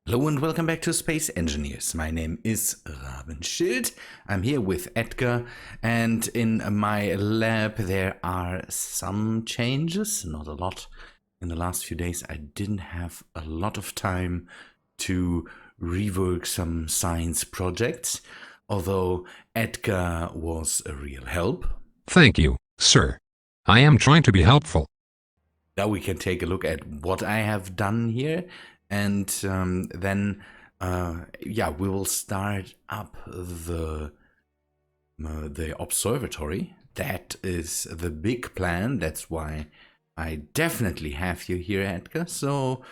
Hello and welcome back to Space Engineers. My name is Rabenschild. I'm here with EDGAR, and in my lab there are some changes, not a lot. In the last few days I didn't have a lot of time to rework some science projects, although EDGAR was a real help. Thank you, sir. I am trying to be helpful. Now we can take a look at what I have done here. And then, we will start up the observatory. That is the big plan. That's why I definitely have you here, EDGAR. So,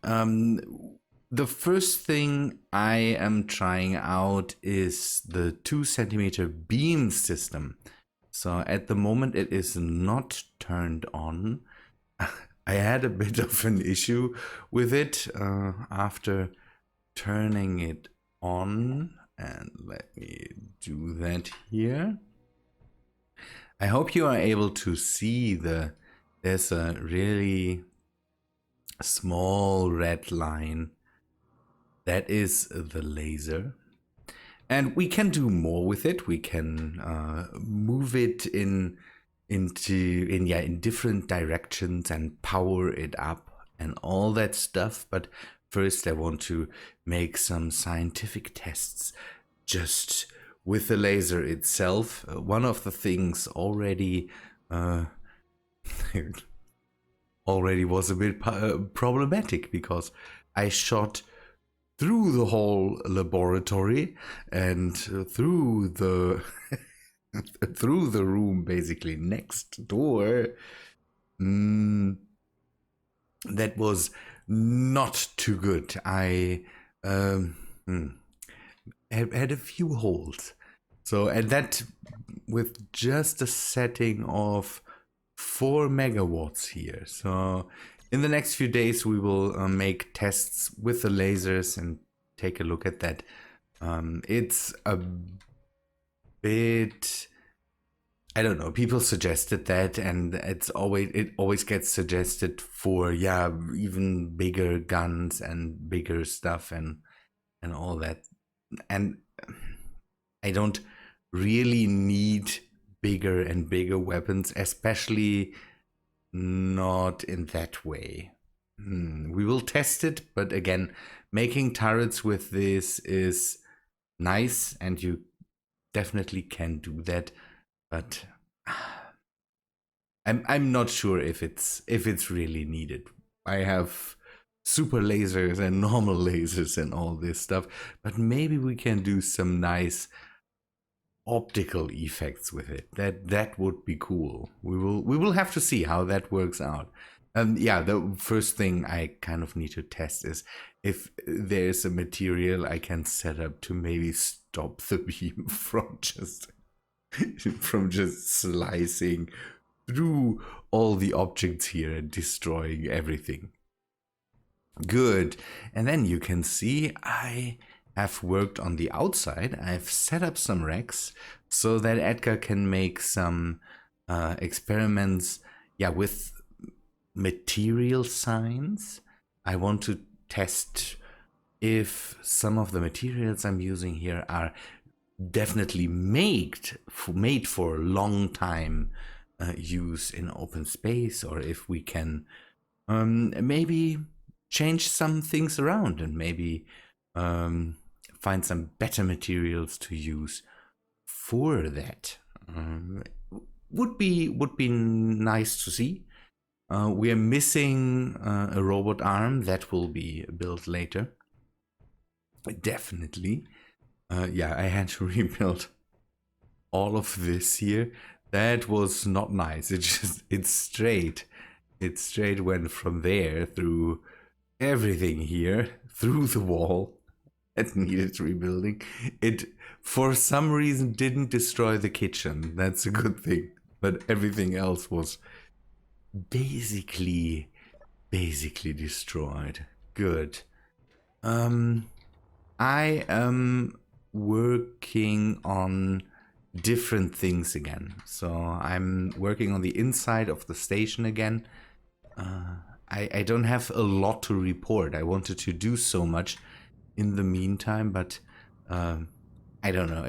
the first thing I am trying out is the 2 centimeter beam system. So at the moment it is not turned on. I had a bit of an issue with it after turning it on, and let me do that here. I hope you are able to see there's a really small red line. That is the laser. And we can do more with it. We can move it in different directions and power it up and all that stuff. But first I want to make some scientific tests just with the laser itself. One of the things already was a bit problematic, because I shot through the whole laboratory and through the through the room basically next door. That was not too good. I had a few holes. So, and that with just a setting of 4 megawatts here. So in the next few days we will make tests with the lasers and take a look at that. It's a bit, I don't know, people suggested that, and it always gets suggested for even bigger guns and bigger stuff and all that. And I don't really need bigger and bigger weapons, especially not in that way. We will test it, but again, making turrets with this is nice, and you definitely can do that, but I'm not sure if it's really needed. I have super lasers and normal lasers and all this stuff, but maybe we can do some nice optical effects with it. That would be cool. We will have to see how that works out. The first thing I kind of need to test is if there's a material I can set up to maybe stop the beam from just slicing through all the objects here and destroying everything. Good. And then you can see I have worked on the outside. I've set up some racks so that EDGAR can make some experiments with material science. I want to test if some of the materials I'm using here are definitely made for a long time use in open space, or if we can maybe change some things around and maybe find some better materials to use for that. Would be nice to see. We are missing a robot arm that will be built later. Definitely. I had to rebuild all of this here. That was not nice. It straight went from there through everything here, through the wall. It needed rebuilding. It, for some reason, didn't destroy the kitchen. That's a good thing. But everything else was basically destroyed. Good. I am working on different things again. So I'm working on the inside of the station again. I don't have a lot to report. I wanted to do so much in the meantime, but I don't know.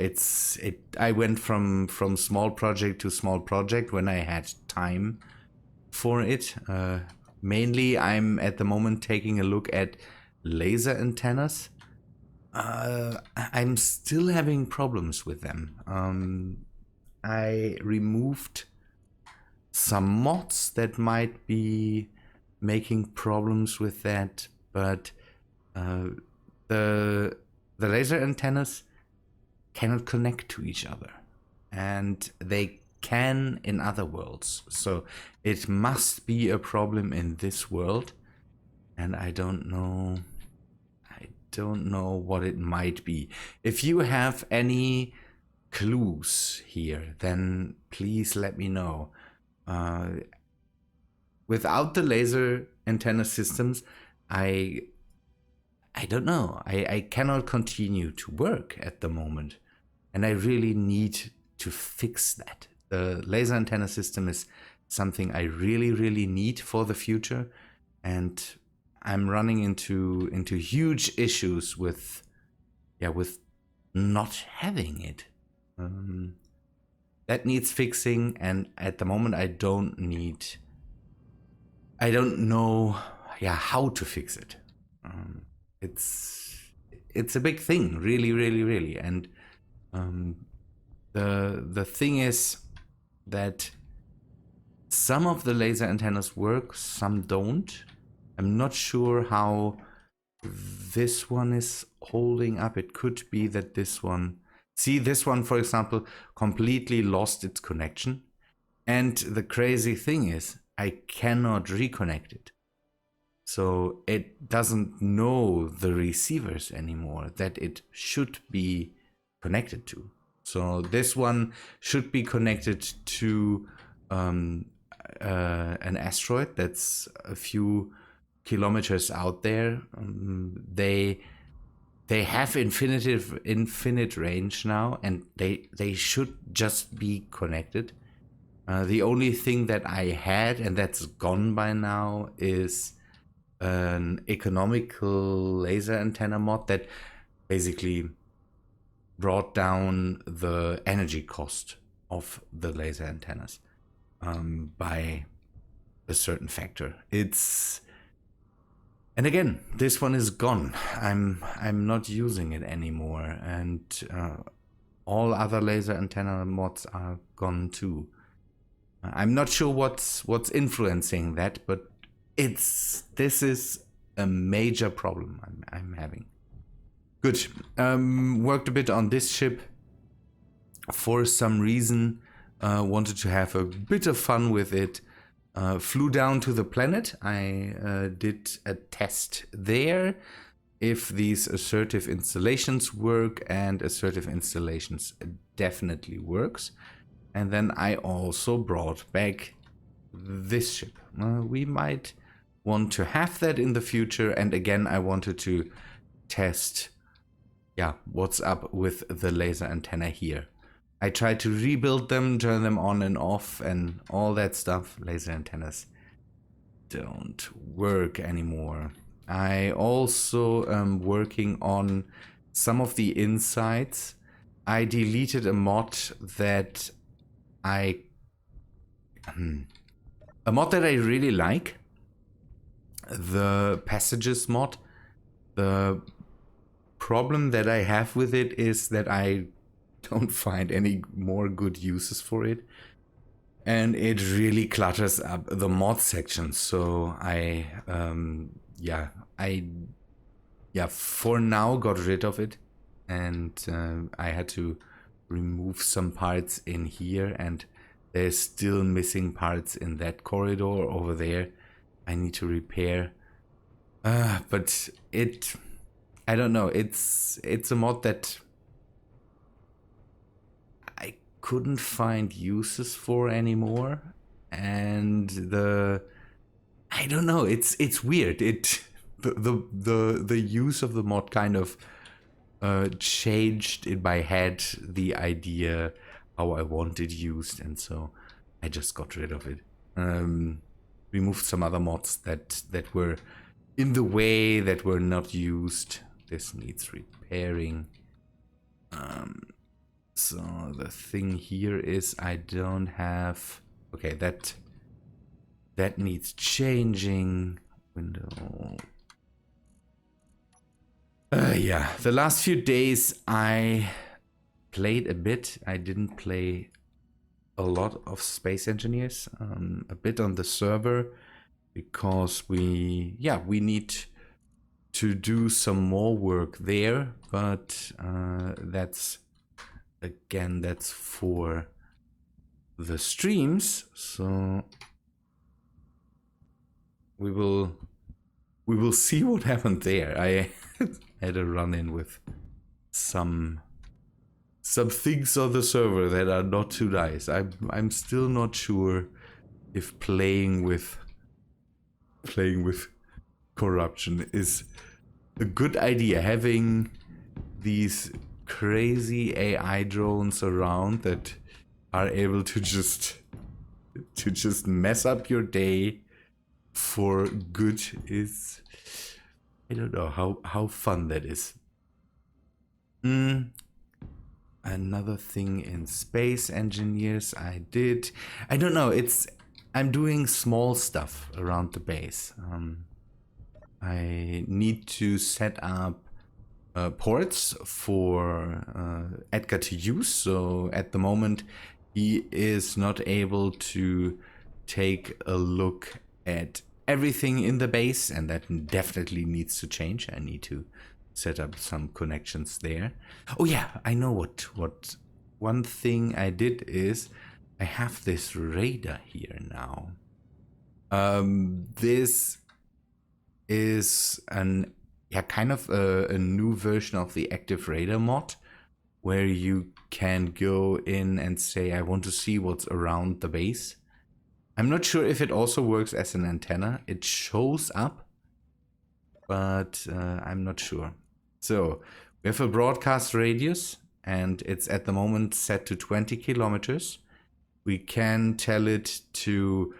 I went from small project to small project when I had time for it. Mainly, I'm at the moment taking a look at laser antennas. I'm still having problems with them. I removed some mods that might be making problems with that, but the laser antennas cannot connect to each other, and they can in other worlds. So it must be a problem in this world, and I don't know what it might be. If you have any clues here, then please let me know. Without the laser antenna systems, I don't know. I cannot continue to work at the moment, and I really need to fix that. The laser antenna system is something I really need for the future, and I'm running into huge issues with not having it. That needs fixing, and at the moment I don't know how to fix it. It's a big thing, really, and the thing is that some of the laser antennas work, some don't. I'm not sure how this one is holding up. It could be that this one... See, this one, for example, completely lost its connection. And the crazy thing is, I cannot reconnect it. So it doesn't know the receivers anymore that it should be connected to. So this one should be connected to an asteroid that's a few kilometers out there. They have infinite range now, and they should just be connected. The only thing that I had, and that's gone by now, is an economical laser antenna mod that basically brought down the energy cost of the laser antennas by a certain factor. And again, this one is gone. I'm not using it anymore, and all other laser antenna mods are gone too. I'm not sure what's influencing that, but this is a major problem I'm having. Good. Worked a bit on this ship. For some reason, wanted to have a bit of fun with it. Flew down to the planet. I did a test there if these assertive installations work, and assertive installations definitely works. And then I also brought back this ship. We might want to have that in the future, and again I wanted to test what's up with the laser antenna here. I tried to rebuild them, turn them on and off and all that stuff. Laser antennas don't work anymore. I also am working on some of the insides. I deleted a mod that I really like. The passages mod. The problem that I have with it is that I don't find any more good uses for it, and it really clutters up the mod section. So I for now got rid of it, and I had to remove some parts in here, and there's still missing parts in that corridor over there I need to repair. But I don't know, it's a mod that I couldn't find uses for anymore, and I don't know, it's weird. The use of the mod kind of changed in my head the idea how I want it used, and so I just got rid of it. removed some other mods that were in the way, that were not used. This needs repairing. So the thing here is I don't have... Okay, that needs changing. Window. Yeah, the last few days I played a bit. I didn't play a lot of Space Engineers, a bit on the server, because we need to do some more work there, but that's for the streams. So we will see what happened there. I had a run-in with some things on the server that are not too nice. I'm still not sure if playing with corruption is a good idea. Having these crazy AI drones around that are able to just mess up your day for good is, I don't know how fun that is. Another thing in Space Engineers I did, I don't know, I'm doing small stuff around the base. I need to set up ports for EDGAR to use. So at the moment he is not able to take a look at everything in the base, and that definitely needs to change. I need to set up some connections there. Oh yeah, I know what one thing I did is I have this radar here now. This is kind of a new version of the active radar mod, where you can go in and say, I want to see what's around the base. I'm not sure if it also works as an antenna. It shows up, but I'm not sure. So we have a broadcast radius, and it's at the moment set to 20 kilometers. We can tell it to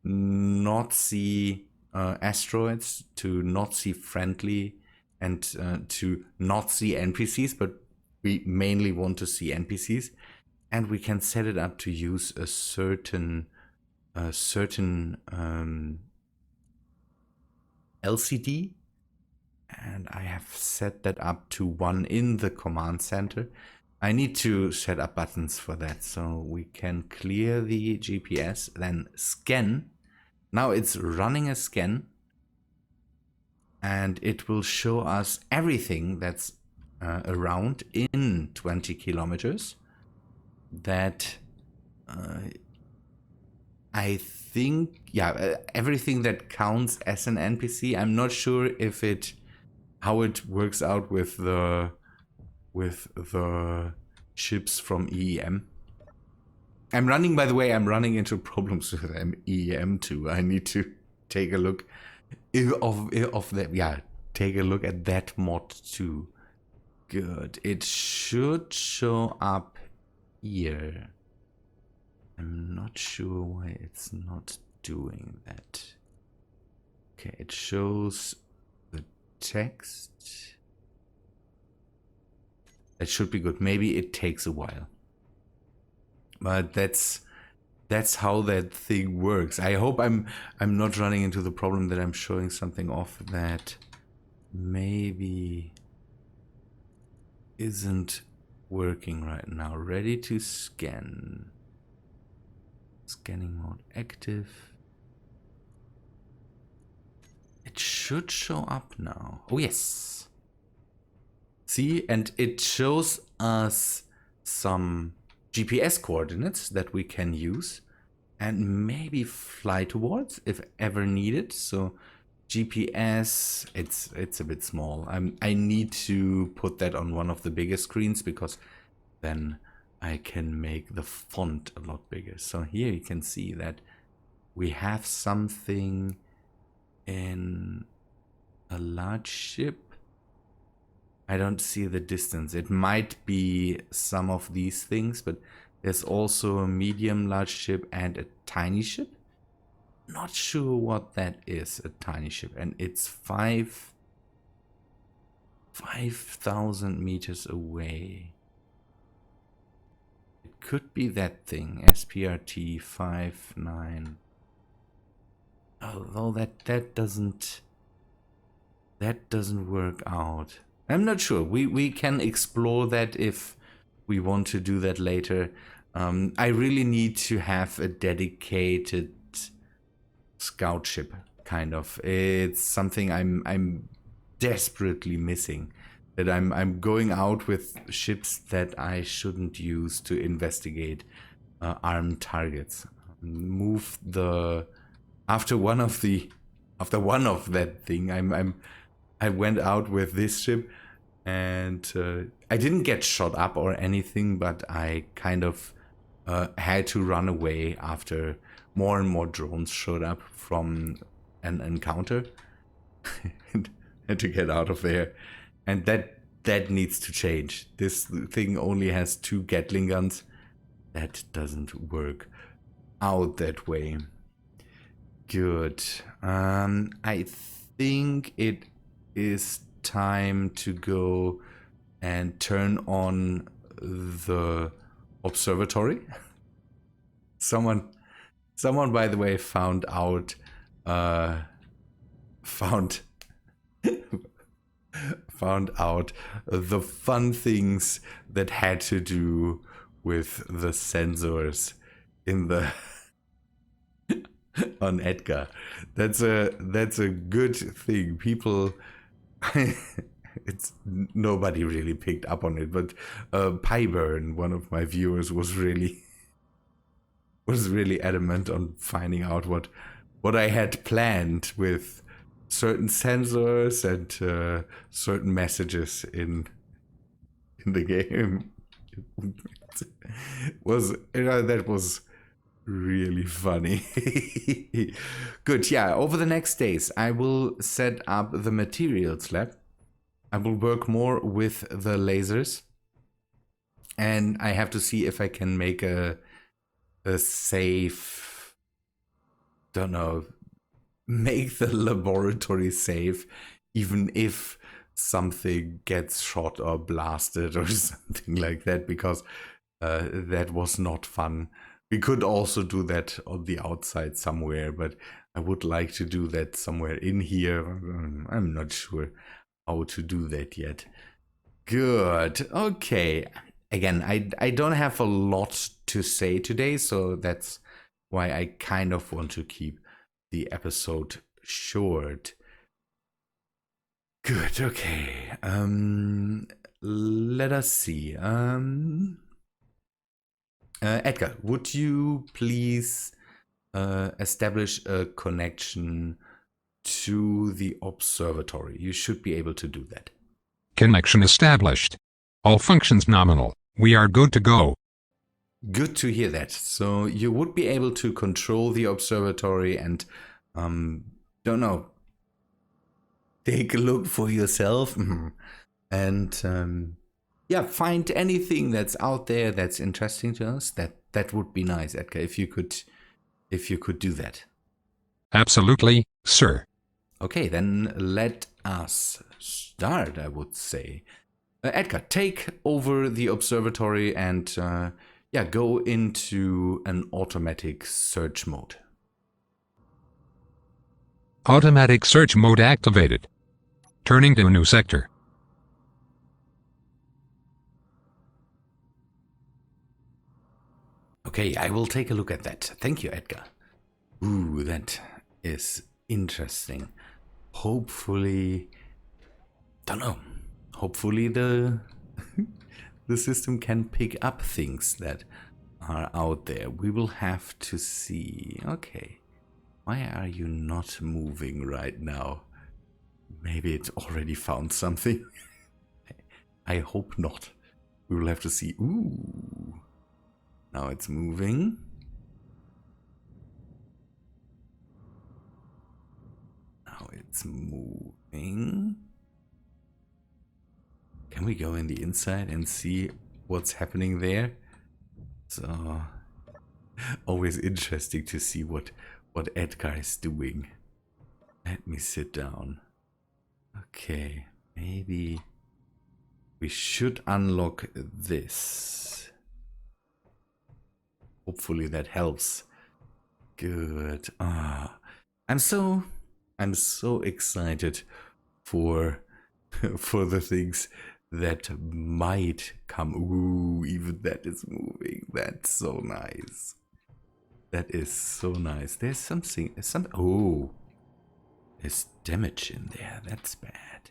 not see asteroids, to not see friendly, and to not see NPCs, but we mainly want to see NPCs. And we can set it up to use a certain LCD. And I have set that up to 1 in the command center. I need to set up buttons for that, so we can clear the GPS, then scan. Now it's running a scan, and it will show us everything that's around in 20 kilometers. That I think, everything that counts as an NPC. I'm not sure if how it works out with the ships from EEM. I'm running into problems with EEM too. I need to take a look of that. Yeah, take a look at that mod too. Good. It should show up here. I'm not sure why it's not doing that. Okay, it shows the text. That should be good. Maybe it takes a while. But that's how that thing works. I hope I'm not running into the problem that I'm showing something off that maybe isn't working right now. Ready to scan. Scanning mode active. It should show up now. Oh yes. See, and it shows us some GPS coordinates that we can use and maybe fly towards if ever needed. So GPS, it's a bit small. I need to put that on one of the bigger screens, because then I can make the font a lot bigger. So here you can see that we have something in a large ship. I don't see the distance. It might be some of these things, but there's also a medium large ship and a tiny ship. No, not sure what that is, a tiny ship. And it's 5,000 meters away. It could be that thing, SPRT 59. Although that doesn't work out. I'm not sure. We can explore that if we want to do that later. I really need to have a dedicated scout ship, kind of. It's something I'm desperately missing. That I'm going out with ships that I shouldn't use to investigate armed targets. Move the after one of that thing. I went out with this ship, and I didn't get shot up or anything, but I kind of had to run away after more and more drones showed up from an encounter. Had to get out of there, and that needs to change. This thing only has 2 Gatling guns. That doesn't work out that way. Good. I think it is time to go and turn on the observatory. Someone, by the way, found out the fun things that had to do with the sensors in the on EDGAR. That's a good thing. People it's nobody really picked up on it, but Pyburn, one of my viewers, was really adamant on finding out what I had planned with certain sensors and certain messages in the game. That was really funny. Good. Yeah, over the next days I will set up the materials lab. I will work more with the lasers, and I have to see if I can make a safe, don't know, make the laboratory safe, even if something gets shot or blasted or something like that, because that was not fun. We could also do that on the outside somewhere, but I would like to do that somewhere in here. I'm not sure how to do that yet. Good. Okay. Again, I don't have a lot to say today, so that's why I kind of want to keep the episode short. Good. Okay. Let us see. Edgar, would you please establish a connection to the observatory? You should be able to do that. Connection established. All functions nominal. We are good to go. Good to hear that. So you would be able to control the observatory and, don't know, take a look for yourself and, yeah, find anything that's out there that's interesting to us. That would be nice, Edgar, if you could do that. Absolutely, sir. Okay, then let us start, I would say. Edgar, take over the observatory and yeah, go into an automatic search mode. Automatic search mode activated. Turning to a new sector. Okay, I will take a look at that. Thank you, Edgar. Ooh, that is interesting. Hopefully, don't know. Hopefully the the system can pick up things that are out there. We will have to see. Okay. Why are you not moving right now? Maybe it already found something. I hope not. We will have to see. Ooh. Now it's moving. Now it's moving. Can we go in the inside and see what's happening there? So always interesting to see what what EDGAR is doing. Let me sit down. Okay, maybe we should unlock this. Hopefully that helps. Good. I'm so excited for for the things that might come. Ooh, even that is moving. That's so nice. That is so nice. There's something. Oh, there's damage in there. That's bad.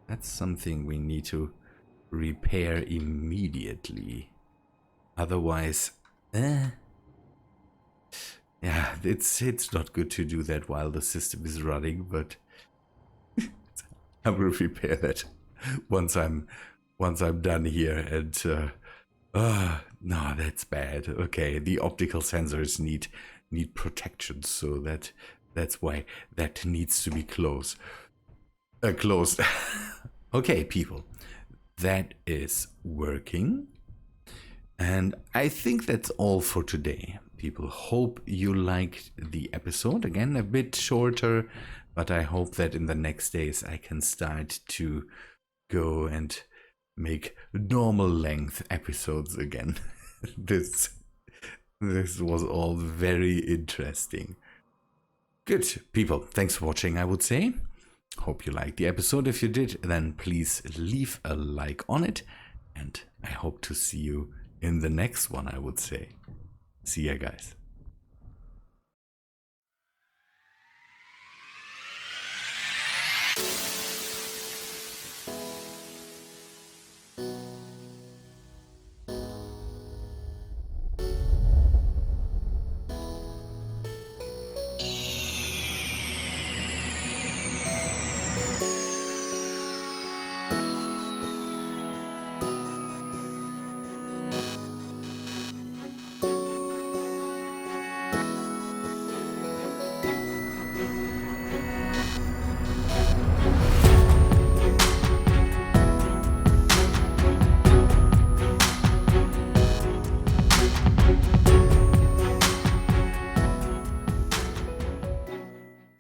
That's something we need to repair immediately. Otherwise, yeah, it's not good to do that while the system is running. But I will repair that once I'm done here. And no, that's bad. Okay, the optical sensors need protection, so that's why that needs to be closed. Okay, people, that is working. And I think that's all for today. People, hope you liked the episode. Again, a bit shorter, but I hope that in the next days I can start to go and make normal length episodes again. This was all very interesting. Good, people, thanks for watching, I would say. Hope you liked the episode. If you did, then please leave a like on it. And I hope to see you in the next one, I would say. See ya, guys.